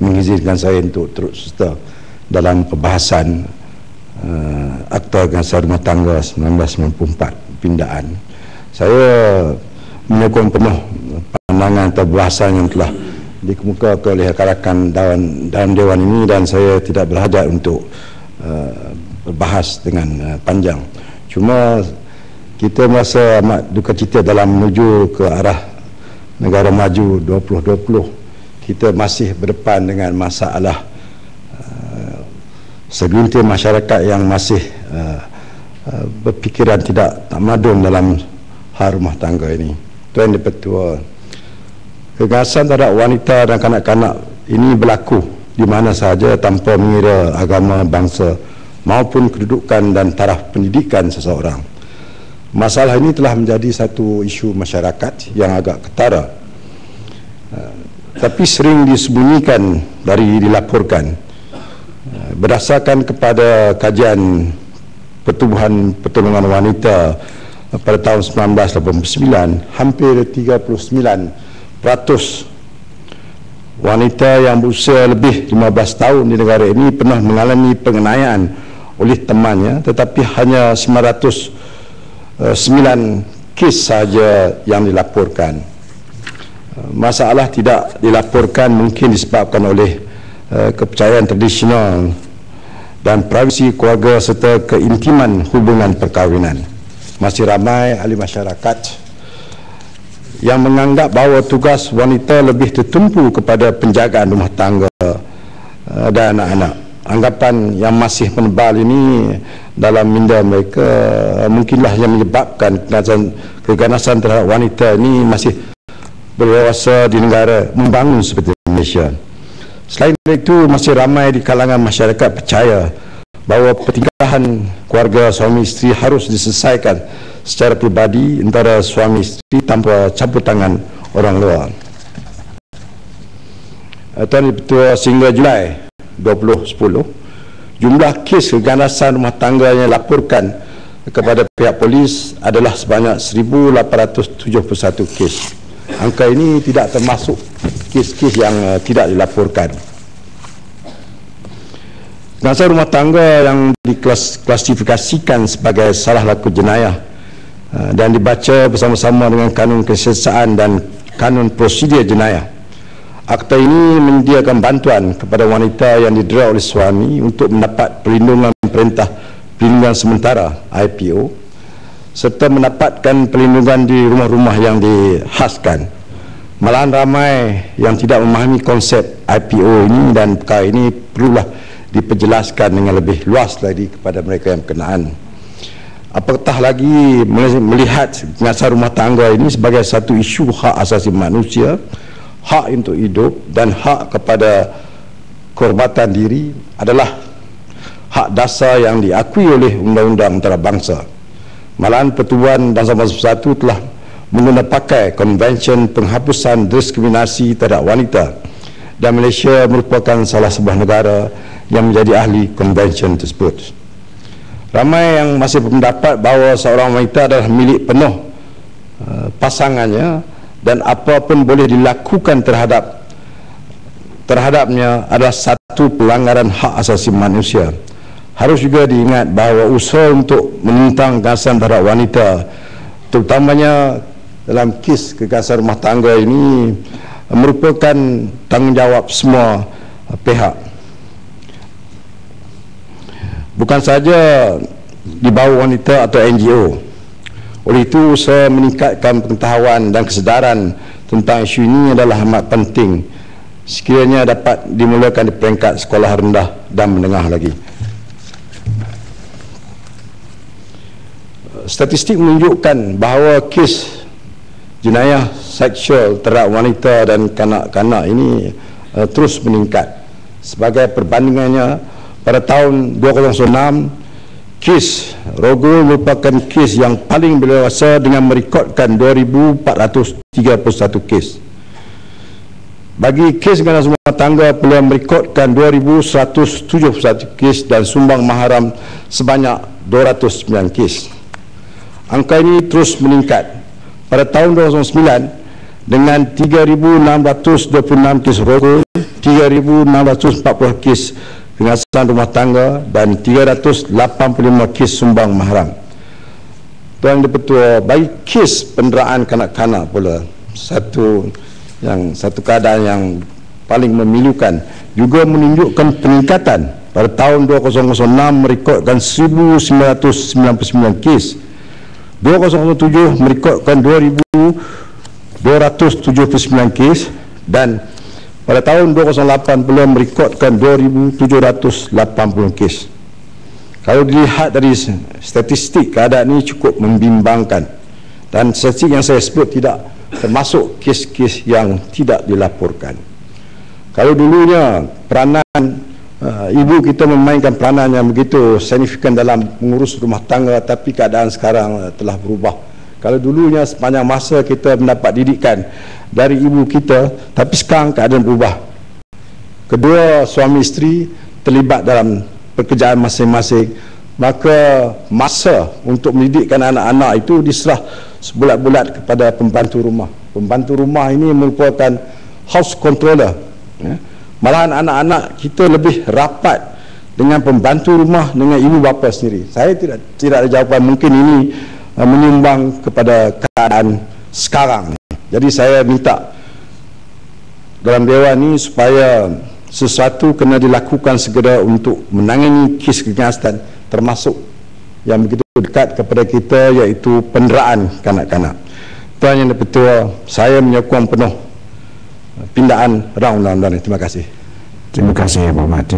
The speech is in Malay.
mengizinkan saya untuk terus serta dalam pembahasan Akta Pengasahan Rumah Tangga 1994 pindaan. Saya menyokong penuh pandangan atau bahasan yang telah dikemukakan oleh rakan-rakan dalam Dewan ini, dan saya tidak berhajat untuk berbahas dengan panjang. Cuma kita merasa amat duka cita dalam menuju ke arah negara maju 2020. Kita masih berdepan dengan masalah segelintir masyarakat yang masih berfikiran tidak tamadun dalam hal rumah tangga ini. Tuan Dipertua, keganasan terhadap wanita dan kanak-kanak ini berlaku di mana sahaja tanpa mengira agama, bangsa maupun kedudukan dan taraf pendidikan seseorang. Masalah ini telah menjadi satu isu masyarakat yang agak ketara, tapi sering disembunyikan dari dilaporkan. Berdasarkan kepada kajian Pertubuhan Pertolongan Wanita pada tahun 1989, hampir 39% wanita yang berusia lebih 15 tahun di negara ini pernah mengalami penganiayaan oleh temannya, tetapi hanya 909 kes saja yang dilaporkan. Masalah tidak dilaporkan mungkin disebabkan oleh kepercayaan tradisional dan privasi keluarga serta keintiman hubungan perkahwinan. Masih ramai ahli masyarakat yang menganggap bahawa tugas wanita lebih tertumpu kepada penjagaan rumah tangga dan anak-anak. Anggapan yang masih menebal ini dalam minda mereka mungkinlah yang menyebabkan keganasan terhadap wanita ini masih berkuasa di negara membangun seperti Malaysia. Selain itu, masih ramai di kalangan masyarakat percaya bahawa pertinggahan keluarga suami isteri harus diselesaikan secara pribadi antara suami isteri tanpa campur tangan orang luar. Tuan Ketua, sehingga Julai 2010, jumlah kes keganasan rumah tangga yang dilaporkan kepada pihak polis adalah sebanyak 1,871 kes. Angka ini tidak termasuk kes-kes yang tidak dilaporkan. Keganasan rumah tangga yang diklasifikasikan sebagai salah laku jenayah dan dibaca bersama-sama dengan kanun kesiasaan dan kanun prosedur jenayah. Akta ini menyediakan bantuan kepada wanita yang didera oleh suami untuk mendapat perlindungan perintah perlindungan sementara IPO, serta mendapatkan perlindungan di rumah-rumah yang dihaskan. Malahan ramai yang tidak memahami konsep IPO ini, dan perkara ini perlulah diperjelaskan dengan lebih luas lagi kepada mereka yang berkenaan. Apatah lagi melihat pengasihan rumah tangga ini sebagai satu isu hak asasi manusia, hak untuk hidup dan hak kepada kehormatan diri adalah hak dasar yang diakui oleh undang-undang antarabangsa. Malahan Pertubuhan Bangsa Bersatu telah menggunakan pakai Konvensyen Penghapusan Diskriminasi Terhadap Wanita, dan Malaysia merupakan salah sebuah negara yang menjadi ahli konvensyen tersebut. Ramai yang masih berpendapat bahawa seorang wanita adalah milik penuh pasangannya, dan apapun boleh dilakukan terhadapnya adalah satu pelanggaran hak asasi manusia. Harus juga diingat bahawa usaha untuk menentang keganasan terhadap wanita, terutamanya dalam kes keganasan rumah tangga ini, merupakan tanggungjawab semua pihak. Bukan saja di bawah wanita atau NGO. Oleh itu, usaha meningkatkan pengetahuan dan kesedaran tentang isu ini adalah amat penting, sekiranya dapat dimulakan di peringkat sekolah rendah dan menengah lagi. Statistik menunjukkan bahawa kes jenayah seksual terhadap wanita dan kanak-kanak ini terus meningkat. Sebagai perbandingannya, pada tahun 2006, kes rogol merupakan kes yang paling berleluasa dengan merekodkan 2,431 kes. Bagi kes keganasan rumah tangga, peluang merekodkan 2,171 kes dan sumbang maharam sebanyak 209 kes. Angka ini terus meningkat. Pada tahun 2009, dengan 3,626 kes rokok, 3,640 kes pengasihan rumah tangga dan 385 kes sumbang mahram. Tuan Dipertua, bagi kes penderaan kanak-kanak pula, satu keadaan yang paling memilukan, juga menunjukkan peningkatan. Pada tahun 2006 merekodkan 1,999 kes, 2007 merekodkan 2,279 kes, dan pada tahun 2008 pula merekodkan 2,780 kes. Kalau dilihat dari statistik, keadaan ini cukup membimbangkan, dan statistik yang saya sebut tidak termasuk kes-kes yang tidak dilaporkan. Kalau dulunya peranan ibu kita memainkan peranan yang begitu signifikan dalam mengurus rumah tangga, tapi keadaan sekarang telah berubah. Kalau dulunya sepanjang masa kita mendapat didikan dari ibu kita, tapi sekarang keadaan berubah. Kedua suami isteri terlibat dalam pekerjaan masing-masing, maka masa untuk mendidikkan anak-anak itu diserah sebulat-bulat kepada pembantu rumah. Pembantu rumah ini merupakan house controller, ya. Malahan anak-anak kita lebih rapat dengan pembantu rumah dengan ibu bapa sendiri. Saya tidak ada jawapan, mungkin ini menyumbang kepada keadaan sekarang. Jadi saya minta dalam Dewan ini supaya sesuatu kena dilakukan segera untuk menangani kes keganasan, termasuk yang begitu dekat kepada kita, iaitu penderaan kanak-kanak. Tuan Yang Dipertua, saya menyokong penuh pindaan rancangan undang-undang ini. Terima kasih. Terima kasih, Pak Mat.